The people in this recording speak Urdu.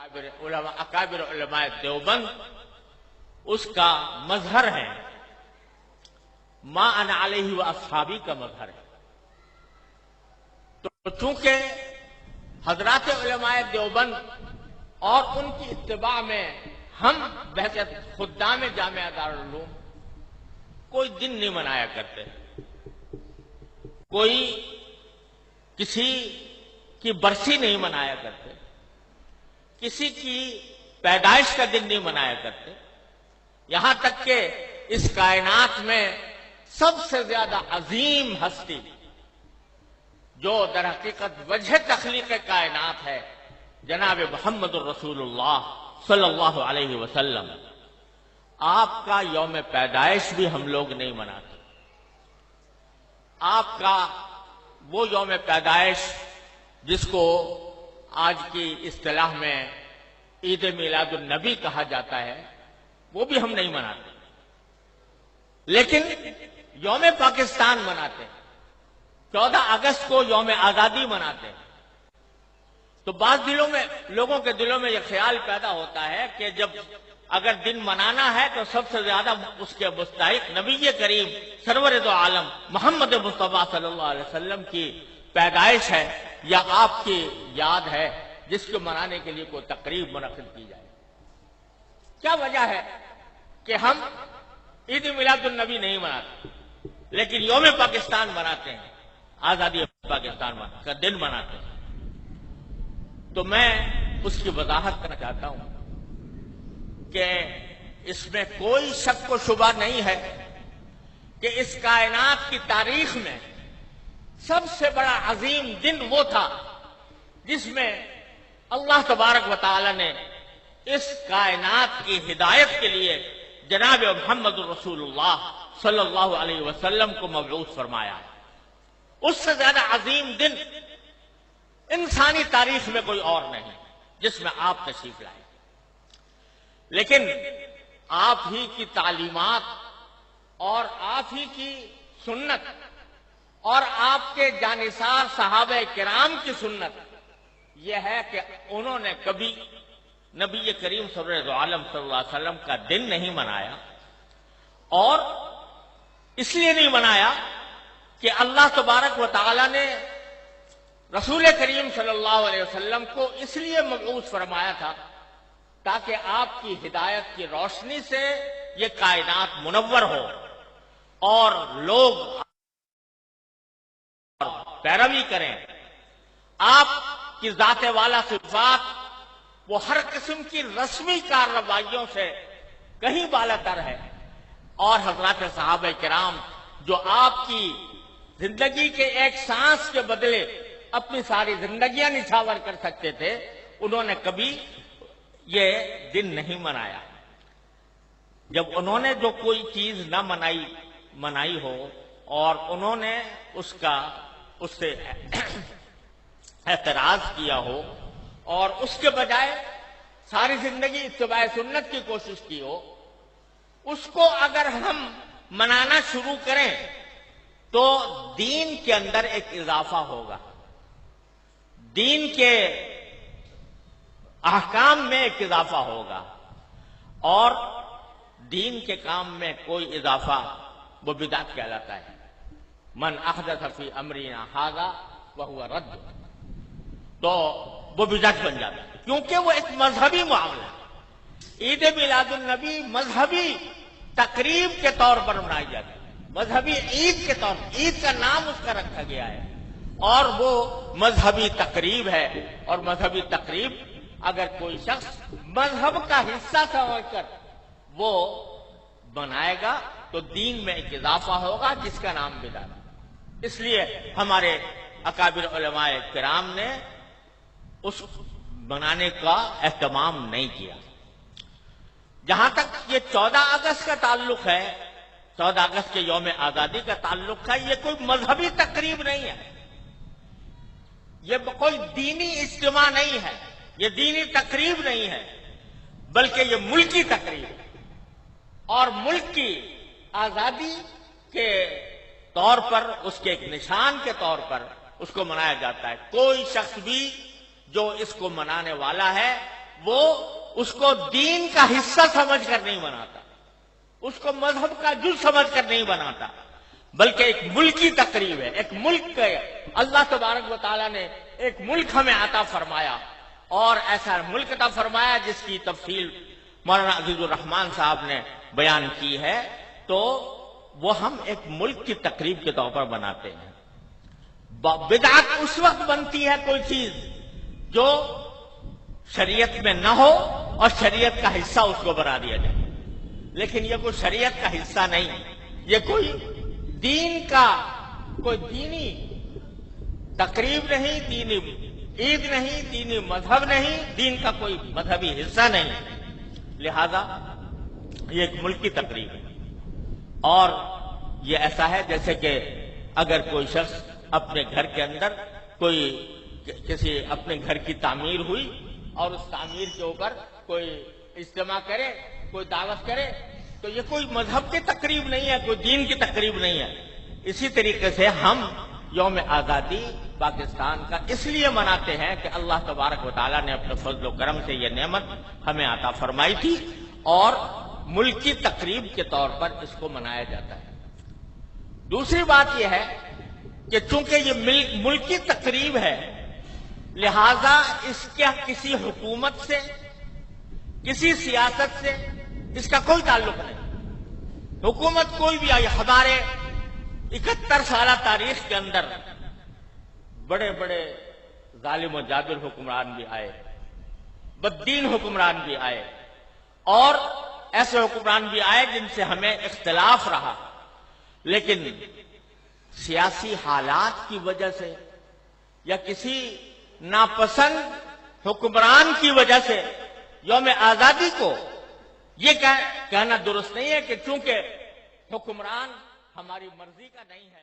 اکابر علماء دیوبند اس کا مظہر ہے، ما انا علیہ و اصحابی کا مظہر ہے۔ تو چونکہ حضرات علماء دیوبند اور ان کی اتباع میں ہم بحیثیت خدام جامعہ دارالعلوم کوئی دن نہیں منایا کرتے، کوئی کسی کی برسی نہیں منایا کرتے، کسی کی پیدائش کا دن نہیں منایا کرتے، یہاں تک کہ اس کائنات میں سب سے زیادہ عظیم ہستی جو در حقیقت وجہ تخلیق کائنات ہے، جناب محمد الرسول اللہ صلی اللہ علیہ وسلم، آپ کا یوم پیدائش بھی ہم لوگ نہیں مناتے۔ آپ کا وہ یوم پیدائش جس کو آج کی اصطلاح میں عید میلاد النبی کہا جاتا ہے، وہ بھی ہم نہیں مناتے، لیکن یوم پاکستان مناتے ہیں، 14 اگست کو یوم آزادی مناتے ہیں۔ تو بعض لوگوں کے دلوں میں یہ خیال پیدا ہوتا ہے کہ جب اگر دن منانا ہے تو سب سے زیادہ اس کے مستحق نبی کریم سرور دو عالم محمد مصطفیٰ صلی اللہ علیہ وسلم کی پیدائش ہے یا آپ کی یاد ہے، جس کو منانے کے لیے کوئی تقریب منعقد کی جائے۔ کیا وجہ ہے کہ ہم عید میلاد النبی نہیں مناتے لیکن یوم پاکستان مناتے ہیں، آزادی پاکستان کا دن مناتے ہیں؟ تو میں اس کی وضاحت کرنا چاہتا ہوں کہ اس میں کوئی شک و شبہ نہیں ہے کہ اس کائنات کی تاریخ میں سب سے بڑا عظیم دن وہ تھا جس میں اللہ تبارک و تعالی نے اس کائنات کی ہدایت کے لیے جناب محمد الرسول اللہ صلی اللہ علیہ وسلم کو مبعوث فرمایا۔ اس سے زیادہ عظیم دن انسانی تاریخ میں کوئی اور نہیں جس میں آپ تشریف لائے، لیکن آپ ہی کی تعلیمات اور آپ ہی کی سنت اور آپ کے جانثار صحابہ کرام کی سنت یہ ہے کہ انہوں نے کبھی نبی کریم سرور عالم صلی اللہ علیہ وسلم کا دن نہیں منایا، اور اس لیے نہیں منایا کہ اللہ تبارک و تعالی نے رسول کریم صلی اللہ علیہ وسلم کو اس لیے مبعوث فرمایا تھا تاکہ آپ کی ہدایت کی روشنی سے یہ کائنات منور ہو اور لوگ پیروی کریں۔ آپ کی ذات والا صفات وہ ہر قسم کی رسمی کارروائیوں سے کہیں بالا تر ہے، اور حضرات صحابہ کرام جو آپ کی زندگی کے ایک سانس کے بدلے اپنی ساری زندگیاں نچھاور کر سکتے تھے، انہوں نے کبھی یہ دن نہیں منایا۔ جب انہوں نے جو کوئی چیز نہ منائی ہو اور انہوں نے اس سے اعتراض کیا ہو اور اس کے بجائے ساری زندگی اتباع سنت کی کوشش کی ہو، اس کو اگر ہم منانا شروع کریں تو دین کے اندر ایک اضافہ ہوگا، دین کے احکام میں ایک اضافہ ہوگا، اور دین کے کام میں کوئی اضافہ وہ بدعت کہلاتا ہے۔ من احدث فی امرنا ھذا وہو رد، تو وہ بدعت بن جاتا ہے کیونکہ وہ ایک مذہبی معاملہ ہے۔ عید میلاد النبی مذہبی تقریب کے طور پر منائی جاتی ہے، مذہبی عید کے طور پر، عید کا نام اس کا رکھا گیا ہے، اور وہ مذہبی تقریب ہے، اور مذہبی تقریب اگر کوئی شخص مذہب کا حصہ سمجھ کر وہ بنائے گا تو دین میں ایک اضافہ ہوگا جس کا نام بدعت ہے۔ اس لیے ہمارے اکابر علماء کرام نے اس بنانے کا اہتمام نہیں کیا۔ جہاں تک یہ 14 اگست کا تعلق ہے، 14 اگست کے یوم آزادی کا تعلق ہے، یہ کوئی مذہبی تقریب نہیں ہے، یہ کوئی دینی اجتماع نہیں ہے، یہ دینی تقریب نہیں ہے، بلکہ یہ ملکی تقریب ہے، اور ملک کی آزادی کے طور پر، اس کے ایک نشان کے طور پر اس کو منایا جاتا ہے۔ کوئی شخص بھی جو اس کو منانے والا ہے وہ اس کو دین کا حصہ سمجھ کر نہیں بناتا، اس کو مذہب کا جز سمجھ کر نہیں بناتا، بلکہ ایک ملکی تقریب ہے، ایک ملک ہے۔ اللہ تبارک و تعالیٰ نے ایک ملک ہمیں عطا فرمایا، اور ایسا ملک عطا فرمایا جس کی تفصیل مولانا عزیز الرحمان صاحب نے بیان کی ہے، تو وہ ہم ایک ملک کی تقریب کے طور پر بناتے ہیں۔ بدعت اس وقت بنتی ہے کوئی چیز جو شریعت میں نہ ہو اور شریعت کا حصہ اس کو بنا دیا جائے، لیکن یہ کوئی شریعت کا حصہ نہیں، یہ کوئی دین کا کوئی دینی تقریب نہیں، دینی عید نہیں، دینی مذہب نہیں، دین کا کوئی مذہبی حصہ نہیں، لہذا یہ ایک ملکی تقریب ہے۔ اور یہ ایسا ہے جیسے کہ اگر کوئی شخص اپنے گھر کے اندر کوئی کسی اپنے گھر کی تعمیر ہوئی اور اس تعمیر کے اوپر کوئی اجتماع کرے، کوئی دعوت کرے، تو یہ کوئی مذہب کی تقریب نہیں ہے، کوئی دین کی تقریب نہیں ہے۔ اسی طریقے سے ہم یوم آزادی پاکستان کا اس لیے مناتے ہیں کہ اللہ تبارک و تعالیٰ نے اپنے فضل و کرم سے یہ نعمت ہمیں عطا فرمائی تھی، اور ملکی تقریب کے طور پر اس کو منایا جاتا ہے۔ دوسری بات یہ ہے کہ چونکہ یہ ملکی تقریب ہے، لہذا اس کا کسی حکومت سے، کسی سیاست سے اس کا کوئی تعلق نہیں۔ حکومت کوئی بھی آئی، ہمارے 71 سالہ تاریخ کے اندر بڑے بڑے ظالم و جابر حکمران بھی آئے، بددین حکمران بھی آئے، اور ایسے حکمران بھی آئے جن سے ہمیں اختلاف رہا، لیکن سیاسی حالات کی وجہ سے یا کسی ناپسند حکمران کی وجہ سے یوم آزادی کو یہ کہنا درست نہیں ہے کہ چونکہ حکمران ہماری مرضی کا نہیں ہے۔